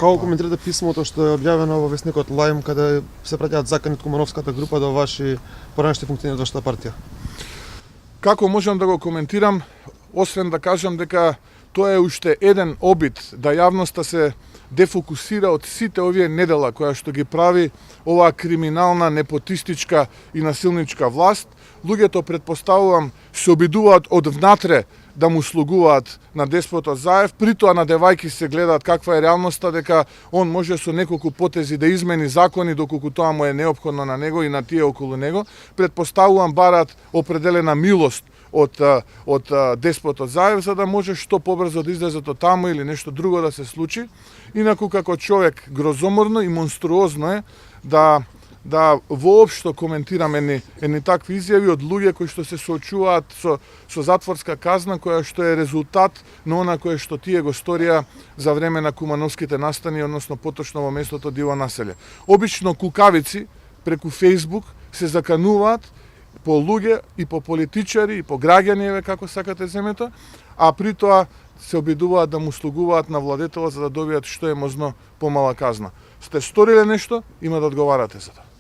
Како коментирате писмото што е објавено во весникот Лајм, каде се праќаат закани од Кумановската група до ваши поранешни функционери од вашата партија? Како можам да го коментирам, освен да кажам дека тоа е уште еден обид да јавноста се дефокусира од сите овие недела која што ги прави оваа криминална, непотистичка и насилничка власт. Луѓето, предпоставувам, се обидуваат од внатре да му слугуваат на деспотот Заев, притоа надевајки се гледаат каква е реалноста, дека он може со неколку потези да измени закони доколку тоа му е неопходно на него и на тие околу него. Предпоставувам, бараат определена милост од деспотот Заев, за да може што побрзо да излезат од таму или нешто друго да се случи. Инаку, како човек, грозоморно и монструозно е да воопшто коментирам едни такви изјави од луѓе кои што се соочуваат со затворска казна, која што е резултат на она кое што тие го сторија за време на кумановските настани, односно поточно во местото Диво населје. Обично кукавици преку Facebook се закануваат по луѓе и по политичари и по граѓани, еве како сакате земето, а при тоа се обидуваат да му слугуваат на владетела за да добијат што е можно помала казна. Сте сториле нешто, има да одговарате за тоа.